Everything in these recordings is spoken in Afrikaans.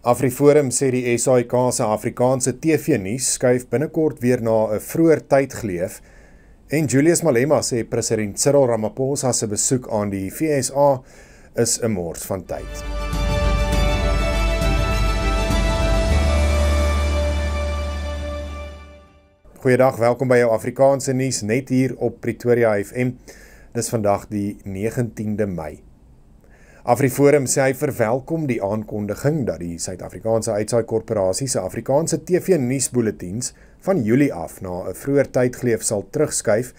AfriForum sê die SAIK se Afrikaanse TV-nuus skuif binnekort weer na 'n vroeër tyd geleef en Julius Malema sê president Cyril Ramaphosa se besoek aan die FSA is 'n mors van tyd. Goeiedag, welkom by jou Afrikaanse nuus net hier op Pretoria FM. Dis vandag die 19de Mei. AfriForum sê hy verwelkom die aankondiging dat die Suid-Afrikaanse Uitsaai Korporasie se Afrikaanse TV-nuusbulletins van Julie af na 'n vroeër tydgleef sal terugskuif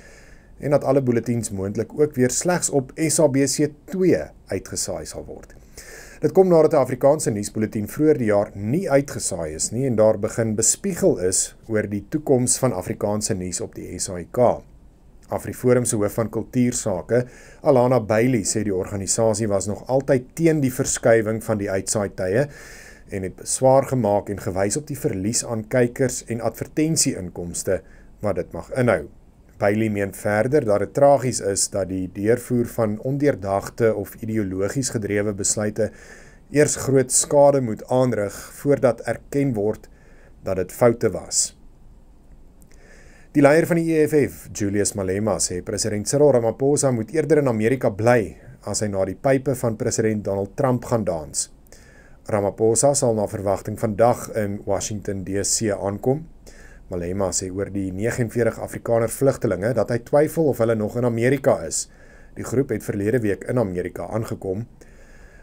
en dat alle bulletins moontlik ook weer slegs op SABC2 uitgesaai sal word. Dit kom nadat 'n Afrikaanse nuusbulletin vroeër die jaar nie uitgesaai is nie en daar begin bespiegel is oor die toekoms van Afrikaanse nuus op die SAIK. AfriForum se hoof van kultuursake, Alana Bailey, sê die organisasie was nog altyd teen die verskuiwing van die uitsaaitye en het beswaar gemaak en gewys op die verlies aan kykers en advertensieinkomste wat dit mag inhou. Bailey meen verder dat dit tragies is dat die deurvoer van ondeurdagte of ideologies gedrewe besluite eers groot skade moet aanrig voordat erken word dat dit foute was. Die leier van die EFF, Julius Malema, sê president Cyril Ramaphosa moet eerder in Amerika bly as hy na die pype van president Donald Trump gaan dans. Ramaphosa sal na verwagting vandag in Washington DC aankom. Malema sê oor die 49 Afrikaner vlugtelinge dat hy twyfel of hulle nog in Amerika is. Die groep het verlede week in Amerika aangekom.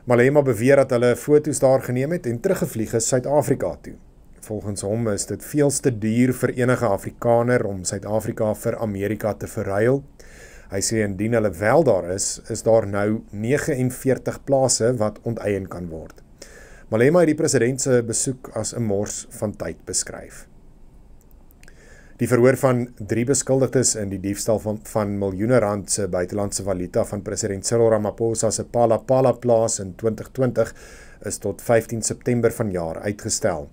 Malema beweer dat hulle foto's daar geneem het en teruggevlieg is Suid-Afrika toe. Volgens hom is dit veels te duur vir enige Afrikaner om Suid-Afrika vir Amerika te verruil. Hy sê indien hulle wel daar is daar nou 49 plase wat onteien kan word. Malema het die president se besoek as 'n mors van tyd beskryf. Die verhoor van 3 beskuldigdes in die diefstal van miljoene rand se buitelandse valuta van president Cyril Ramaphosa se Palapala plaas in 2020 is tot 15 September vanjaar uitgestel.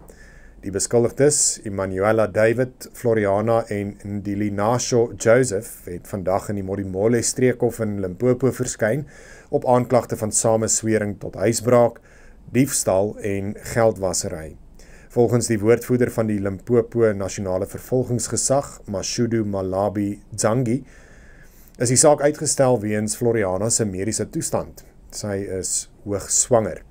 Die beskuldigdes, Emmanuela David, Floriana en Ndilinasho Joseph, het vandag in die Modimolle streekhof in Limpopo verskyn op aanklagte van sameswering tot huisbraak, diefstal en geldwasery. Volgens die woordvoerder van die Limpopo Nasionale Vervolgingsgesag, Mashudu Malabi Dzangi, is die saak uitgestel weens Floriana se mediese toestand. Sy is hoogswanger.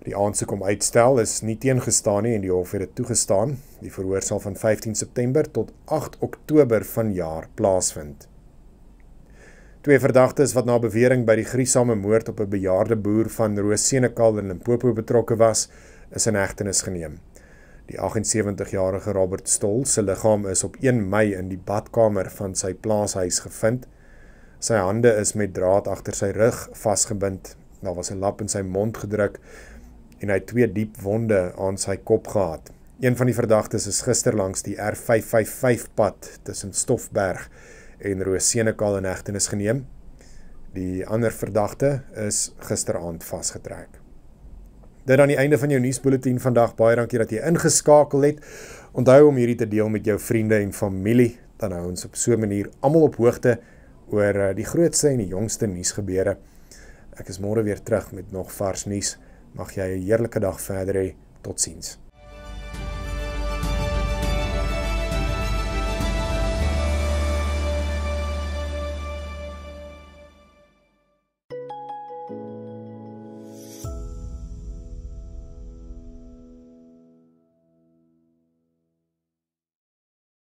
Die aansoek om uitstel is nie teengestaan nie en die hof het dit toegestaan. Die verhoor sal van 15 September tot 8 Oktober vanjaar plaasvind. 2 verdagtes wat na bewering by die gruisame moord op 'n bejaarde boer van Roos-Senekal in Limpopo betrokke was, is in hegtenis geneem. Die 78-jarige Robert Stol se liggaam is op 1 Mei in die badkamer van sy plaashuis gevind. Sy hande is met draad agter sy rug vasgebind. Daar was 'n lap in sy mond gedruk en hy het 2 diep wonde aan sy kop gehad. Een van die verdagtes is gister langs die R555 pad tussen Stoffberg en Roos-Senekal in hegtenis geneem. Die ander verdagte is gisteraand vasgetrek. Dit aan die einde van jou nuusbulletin vandag. Baie dankie dat jy ingeskakel het. Onthou om hierdie te deel met jou vriende en familie, dan hou ons op so 'n manier almal op hoogte oor die grootste en die jongste nuusgebeure. Ek is môre weer terug met nog vars nuus. Mag jy 'n heerlike dag verder hê. Totsiens.